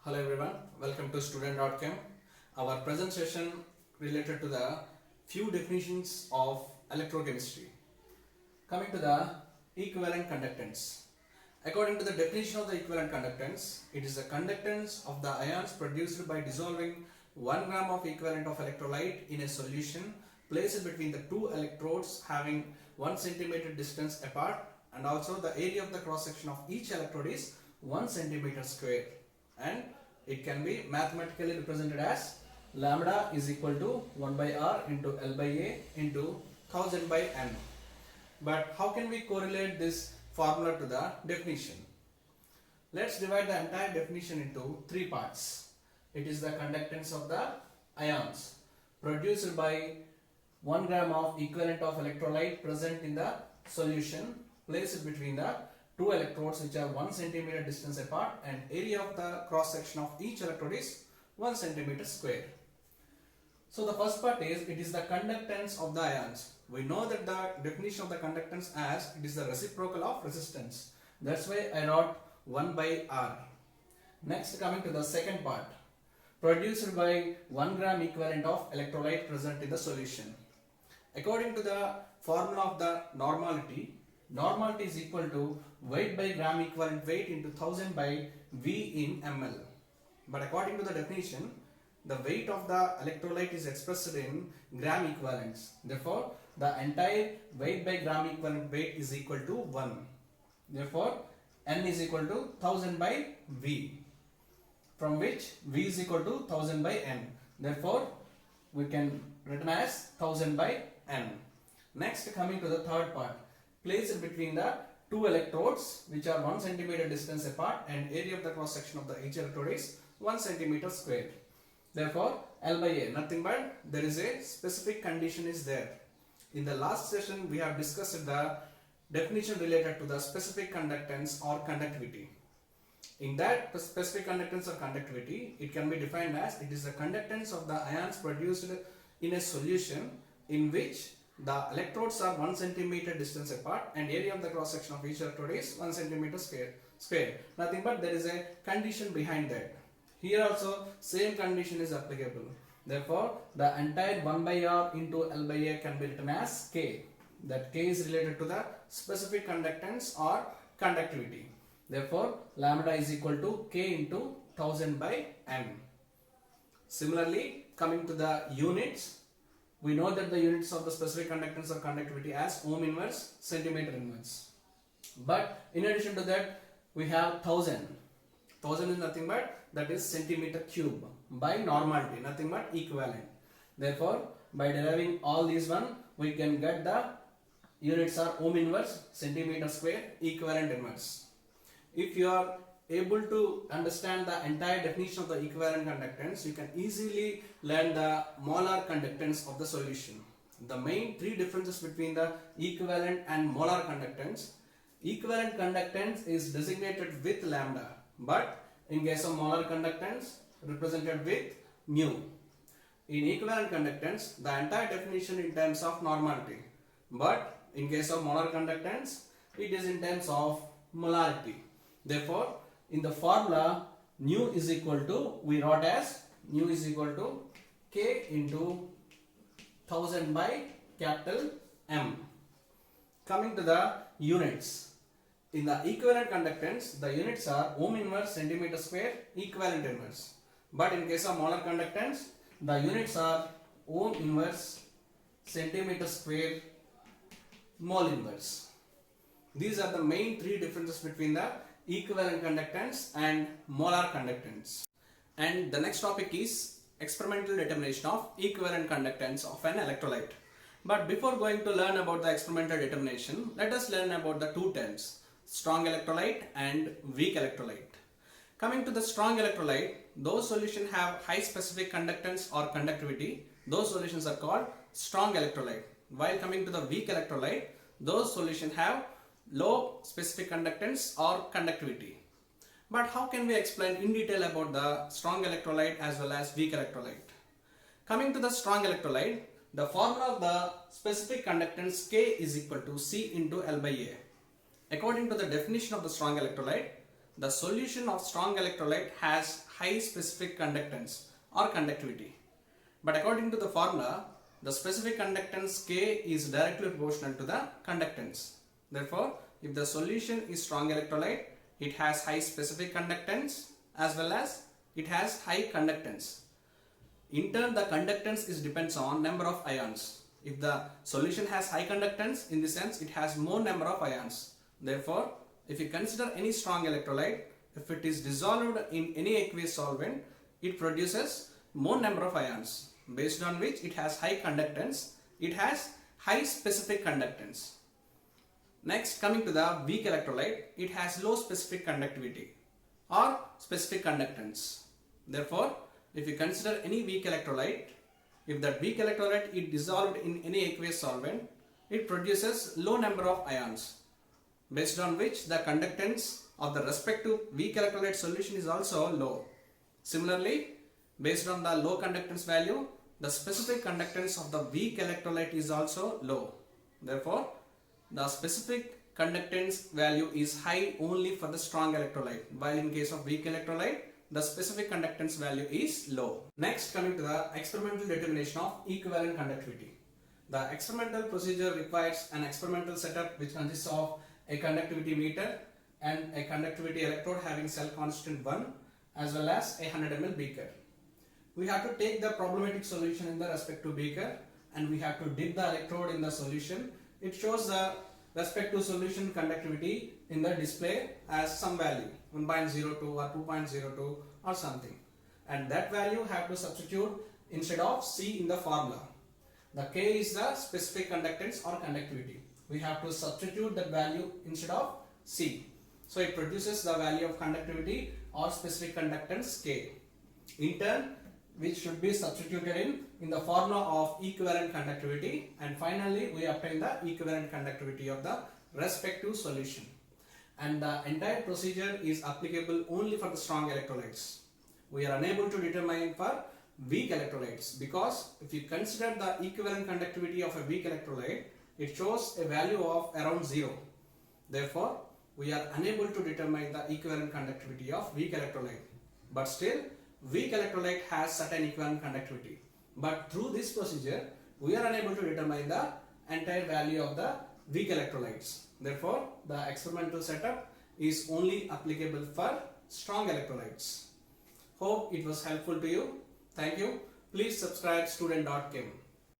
Hello everyone, welcome to student.chem. Our present session related to the few definitions of electrochemistry. Coming to the equivalent conductance. According to the definition of the equivalent conductance, it is the conductance of the ions produced by dissolving 1 gram of equivalent of electrolyte in a solution placed between the two electrodes having 1 centimeter distance apart, and also the area of the cross section of each electrode is 1 centimeter square, and it can be mathematically represented as lambda is equal to 1 by r into L by A into 1000 by n. But how can we correlate this formula to the definition? Let's divide the entire definition into three parts. It is the conductance of the ions produced by 1 gram of equivalent of electrolyte present in the solution placed between the two electrodes which are 1 centimeter distance apart, and area of the cross section of each electrode is 1 centimeter square. So the first part is, it is the conductance of the ions. We know that the definition of the conductance as it is the reciprocal of resistance. That's why I wrote 1 by R. Next, coming to the second part, produced by 1 gram equivalent of electrolyte present in the solution. According to the formula of the normality is equal to weight by gram equivalent weight into 1000 by V in ml. But according to the definition, the weight of the electrolyte is expressed in gram equivalents. Therefore, the entire weight by gram equivalent weight is equal to 1. Therefore, N is equal to 1000 by V, from which V is equal to 1000 by N. Therefore, we can written as 1000 by N. Next, coming to the third part, placed between the two electrodes which are 1 centimeter distance apart, and area of the cross section of the each electrode is 1 centimeter square. Therefore, L by A, nothing but there is a specific condition is there. In the last session, we have discussed the definition related to the specific conductance or conductivity. In that specific conductance or conductivity, it can be defined as it is the conductance of the ions produced in a solution in which the electrodes are 1 centimeter distance apart, and area of the cross section of each electrode is 1 centimeter square. Nothing but there is a condition behind that. Here also same condition is applicable. Therefore, the entire 1 by R into L by A can be written as K. That K is related to the specific conductance or conductivity. Therefore, lambda is equal to K into 1000 by N. Similarly, coming to the units, we know that the units of the specific conductance or conductivity as ohm inverse, centimeter inverse. But in addition to that, we have 1000. 1000 is nothing but that is centimeter cube by normality, nothing but equivalent. Therefore, by deriving all these one, we can get the units are ohm inverse, centimeter square, equivalent inverse. If you are able to understand the entire definition of the equivalent conductance, you can easily learn the molar conductance of the solution. The main three differences between the equivalent and molar conductance: equivalent conductance is designated with lambda, but in case of molar conductance represented with mu. In equivalent conductance, the entire definition in terms of normality, but in case of molar conductance, it is in terms of molarity. Therefore, in the formula, nu is equal to, we wrote as nu is equal to K into 1000 by capital M. Coming to the units, in the equivalent conductance, the units are ohm inverse, centimeter square, equivalent inverse. But in case of molar conductance, the units are ohm inverse, centimeter square, mole inverse. These are the main three differences between the equivalent conductance and molar conductance. And the next topic is experimental determination of equivalent conductance of an electrolyte. But before going to learn about the experimental determination, let us learn about the two terms, strong electrolyte and weak electrolyte. Coming to the strong electrolyte, those solutions have high specific conductance or conductivity, those solutions are called strong electrolyte. While coming to the weak electrolyte, those solutions have low specific conductance or conductivity. But how can we explain in detail about the strong electrolyte as well as weak electrolyte? Coming to the strong electrolyte, the formula of the specific conductance K is equal to C into L by A. According to the definition of the strong electrolyte, the solution of strong electrolyte has high specific conductance or conductivity. But according to the formula, the specific conductance K is directly proportional to the conductance. Therefore, if the solution is strong electrolyte, it has high specific conductance as well as it has high conductance. In turn, the conductance is depends on number of ions. If the solution has high conductance, in the sense it has more number of ions. Therefore, if you consider any strong electrolyte, if it is dissolved in any aqueous solvent, it produces more number of ions, based on which it has high conductance, it has high specific conductance. Next, coming to the weak electrolyte, it has low specific conductivity or specific conductance. Therefore, if you consider any weak electrolyte, if that weak electrolyte is dissolved in any aqueous solvent, it produces low number of ions, based on which the conductance of the respective weak electrolyte solution is also low. Similarly, based on the low conductance value, the specific conductance of the weak electrolyte is also low. Therefore, the specific conductance value is high only for the strong electrolyte, while in case of weak electrolyte, the specific conductance value is low. Next, coming to the experimental determination of equivalent conductivity. The experimental procedure requires an experimental setup which consists of a conductivity meter and a conductivity electrode having cell constant 1 as well as a 100 ml beaker. We have to take the problematic solution in the respective beaker and we have to dip the electrode in the solution. It shows the respective solution conductivity in the display as some value 1.02 or 2.02 or something, and that value have to substitute instead of C in the formula. The K is the specific conductance or conductivity. We have to substitute that value instead of C. So it produces the value of conductivity or specific conductance K. In turn, which should be substituted in the formula of equivalent conductivity, and finally we obtain the equivalent conductivity of the respective solution. And the entire procedure is applicable only for the strong electrolytes. We are unable to determine for weak electrolytes, because if you consider the equivalent conductivity of a weak electrolyte, it shows a value of around 0. Therefore, we are unable to determine the equivalent conductivity of weak electrolyte. But still, weak electrolyte has certain equivalent conductivity. But through this procedure, we are unable to determine the entire value of the weak electrolytes. Therefore, the experimental setup is only applicable for strong electrolytes. Hope it was helpful to you. Thank you. Please subscribe student.chem.